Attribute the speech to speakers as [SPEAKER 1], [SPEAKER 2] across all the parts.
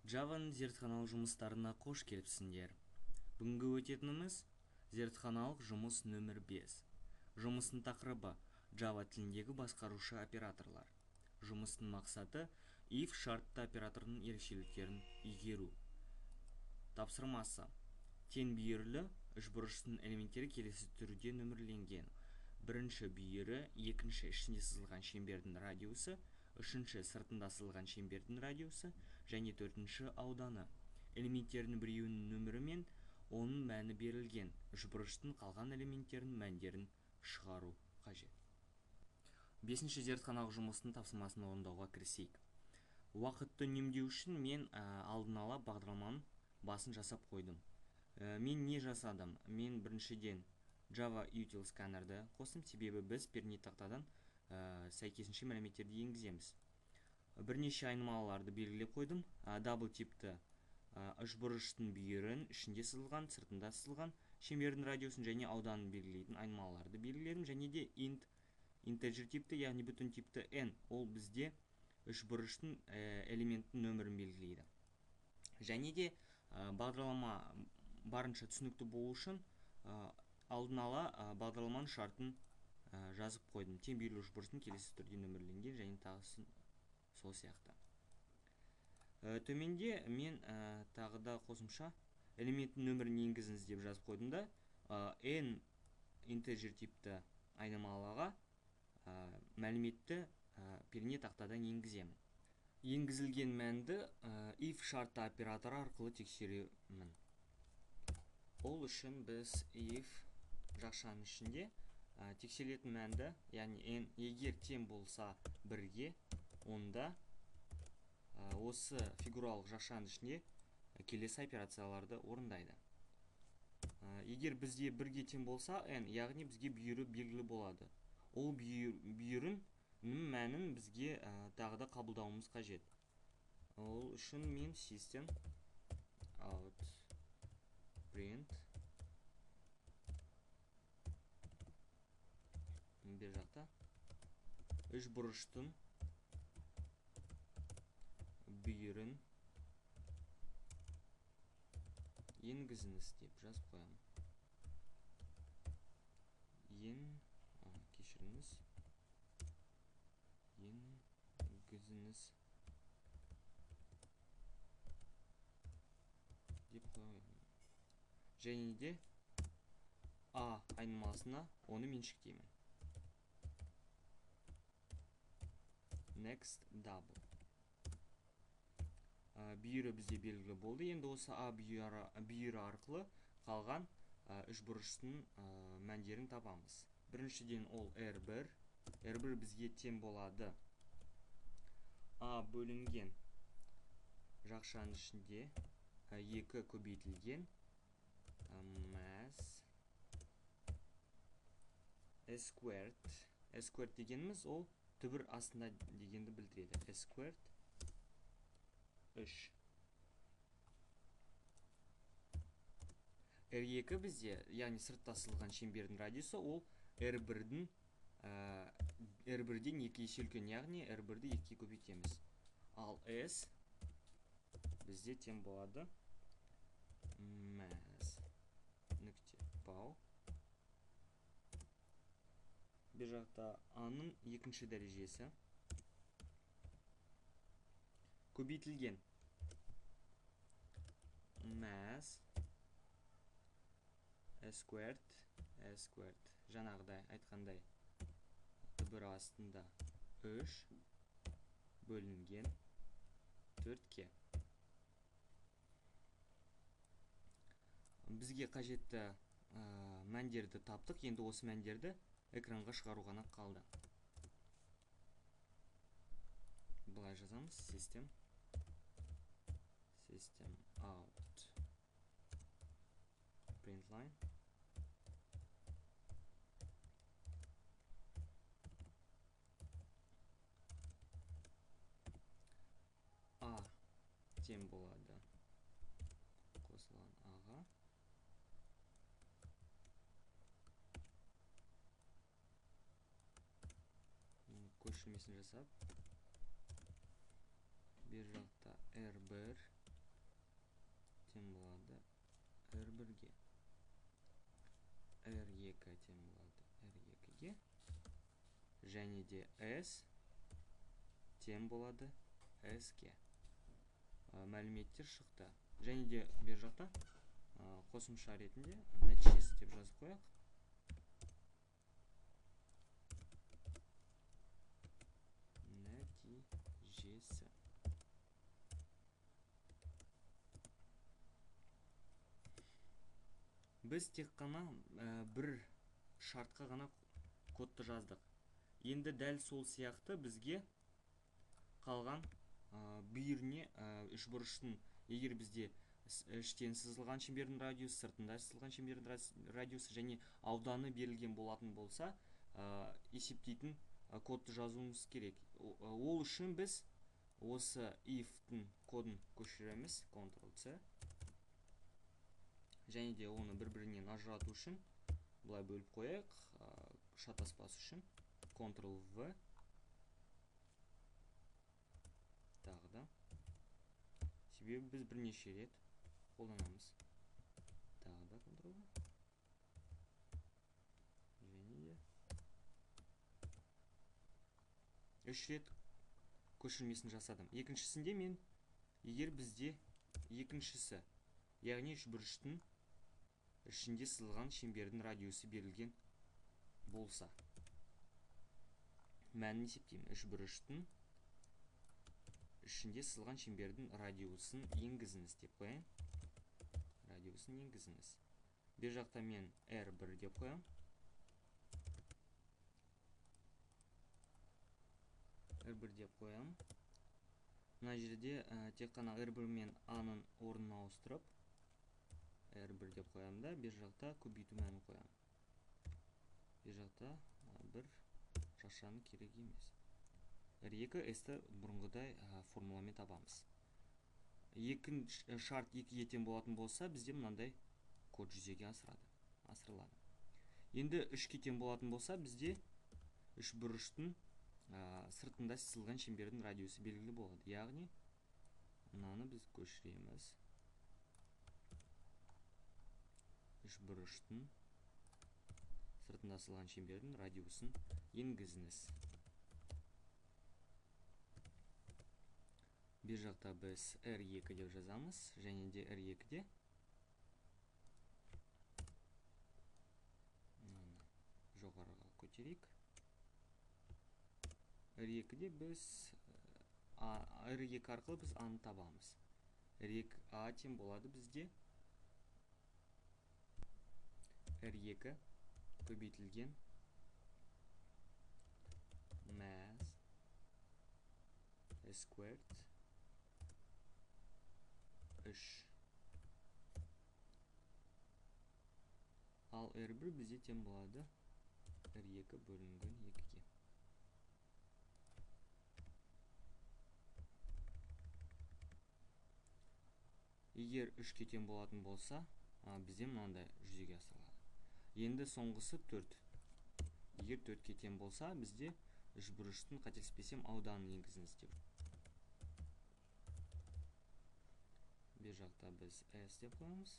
[SPEAKER 1] Javaның зертханалық жұмыстарына қош келіпсіңдер. Бүгінгі өтетініміз зертханалық жұмыс нөмір 5. Жұмыстың тақырыбы Java тіліндегі басқарушы операторлар. Жұмыстың мақсаты if шартты операторының ерекшеліктерін игеру. Тапсырмасы: тең бүйірлі үшбұрыштың элементтері келесі түрде нөмірленген. Бірінші бүйірі, екінші ішінде сызылған шеңбердің радиусы, үшінші сыртында сызылған шеңбердің радиусы және төртінші ауданы. Элементтердің біреуінің нөмірі мен оның мәні берілген. Үшбұрыштың қалған элементтерінің мәндерін шығару қажет. Бесінші зертханалық жұмыстың тапсырмасын орындауға кірісейік. Уақытты үнемдеу үшін мен алдын ала бағдарламаның басын жасап қойдым. Мен не жасадым? Мен біріншіден Java Util сканерді қостым, себебі біз пернет тақтадан сәйкесінше мәліметтерді енгіземіз. Бірнеше айнымалыларды белгілеп қойдым. Дабл типті үшбұрыштың бүйірін, ішінде сызылған, сыртында сызылған шеңбердің радиусын және ауданын белгілейтін айнымалыларды белгіледім. Және де integer типті, яғни бүтін типті n, ол бізде үшбұрыштың элементтің нөмірін белгілейді. Және де бағдарлама барынша түсінікті болу үшін алдын ала бағдарламаның шартын жазып қойдым. Тең бүйірлі үшбұрыштың келесі түрде нөмірленген және тағысын сол сияқты. Төменде мен тағы да қосымша элементтің нөмірін енгізіңіз деп жазып қойдым да n integer типті айнымалыға мәліметті пернет тақтадан енгіземін. Енгізілген мәнді if шартты операторы арқылы тексеремін. Ол үшін біз if жақшаның ішінде тексерілетін мәнді, яғни n егер тең болса 1-ге, онда осы фигуралық жақшаның ішінде келесі операцияларды орындайды. Егер бізде 1-ге тең болса n, яғни бізге бүйірі белгілі болады. Ол бүйірінің мәнін бізге тағы да қабылдауымыз қажет. Ол үшін мен system out print бер жақта үшбұрыштың бүйірін енгізіңіз деп жазып қоямын. Кешіріңіз. Енгізіңіз деп қоямын. Және де A айнымалысына оны меншіктеймін. Next double. Бүйірі бізде белгілі болды. Енді осы A бүйірі арқылы қалған үшбұрыштың мәндерін табамыз. Біріншіден ол R1. R1 бізге тең болады A бөлінген жақшаның ішінде 2 көбейтілген mass s squared. S squared дегеніміз ол түбір астында дегенді білдіреді. S squared 3. R2 бізде, яғни сыртта сызылған шеңбердің радиусы, ол R1-ден 2 есе үлкен, яғни R1-ді 2-ге көбейтеміз. Ал S бізде тең болады mass нүкте бау. Бір жақта A-ның екінші дәрежесі көбейтілген mass s squared жаңағыдай айтқандай түбір астында 3 бөлінген 4-ке. Бізге қажетті мәндерді таптық. Енді осы мәндерді экранға шығару ғана қалды. Былай жазамыз: system out print line A тең болады қосылған A-ға. Көшірмесін жасап, бер жақта R1 тең болады R1-ге. R2 тең болады R2-ге. Және де S тең болады S-ге. Мәліметтер шықты. Және де бер жақта қосымша ретінде нәтижесі деп жазып қояйық. Нәтижесі. Біз тек қана бір шартқа ғана кодты жаздық. Енді дәл сол сияқты бізге қалған бүйіріне үшбұрыштың, егер бізде іштен сызылған шеңбердің радиусы, сыртында сызылған шеңбердің радиусы және ауданы берілген болатын болса, есептейтін кодты жазуымыз керек. Ол үшін біз осы if-тің кодын көшіреміз, Ctrl-C. Және де оны бір-бірінен ажырату үшін бұлай бөліп қояйық, шатаспас үшін Ctrl-V. Тағы да. Себебі біз бірнеше рет қолданамыз. Тағы да Ctrl-V. Және де үш рет көшірмесін жасадым. Екіншісінде мен, егер бізде екіншісі, яғни үшбұрыштың ішінде сызылған шеңбердің радиусы берілген болса, мәнін есептеймін. Үшбұрыштың ішінде сызылған шеңбердің радиусын енгізіңіз деп қояйын. Радиусын енгізіңіз. Бер жақта мен R1 деп қоям. R1 деп қоям. Мына жерде тек қана R1 мен A-ның орнын ауыстырып, R1 деп қоям да, бер жақта көбейту мәнін қоям. Бер жақта бір шашаны керек емес. R2 S-ті бұрынғыдай формуламен табамыз. Шарт 2-ге тең болатын болса, бізде мынандай код жүзеге асырылады. Енді 3-ке тең болатын болса, бізде үшбұрыштың сыртында сызылған шеңбердің радиусы белгілі болады. Яғни, мынаны біз көшіреміз. Үшбұрыштың сыртында сызылған шеңбердің радиусын енгізіңіз. Бер жақта біз R2 деп жазамыз, және де R2-де жоғарыға көтерейік. R2-де біз R2 арқылы біз A-ны табамыз. R2A тең болады бізде R2 көбейтілген mass squared 3. Ал R1 бізде тең болады R2 бөлінген 2-ге. Егер 3-ке тең болатын болса, бізде мынандай жүзеге асырылады. Енді соңғысы 4. Егер 4-ке тең болса, бізде үшбұрыштың, қателеспесем, ауданын енгізіңіз деп. Бер жақта біз S деп қоямыз.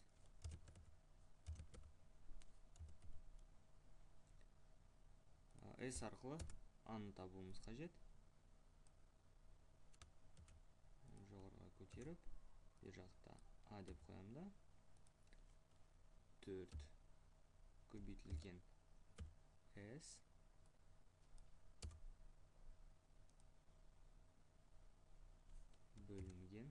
[SPEAKER 1] S арқылы A-ны табуымыз қажет. Жоғарыға көтеріп, бер жақта A деп қоямда. 4 көбейтілген S бөлінген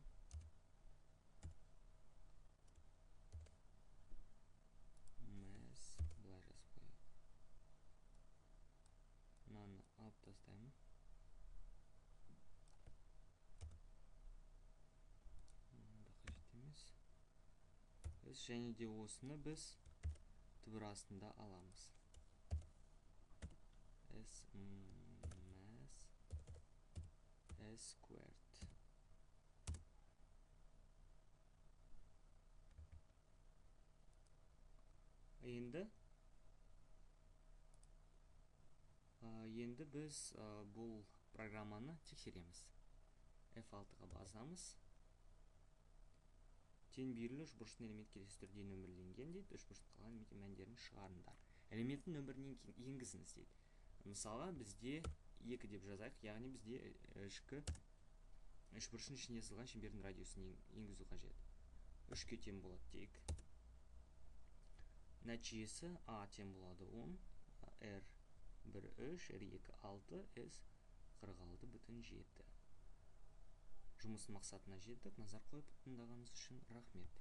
[SPEAKER 1] mass, бұлай жазып қояйық. Мынаны алып тастаймын. Қажет емес. Және де осыны біз түбір астында аламыз. S mass squared. Енді біз бұл программаны тексереміз. F6-ға басамыз. тең берілу үшбұрыштың элемент келесі түрде нөмірленген дейді. Үшбұрыштың қалған элемент мәндерін шығарыңдар. Элементтің нөмірін енгізіңіз дейді. Мысалға бізде 2 деп жазайық, яғни бізде үшбұрыштың ішіне сызылған шеңбердің радиусын енгізу қажет. 3-ке тең болады дейік. Нәтижесі А тең болады 10, R 1 3, R 2 6, S 46,7. Жұмыстың мақсатына жеттік. Назар қойып тыңдағаныңыз үшін рахмет.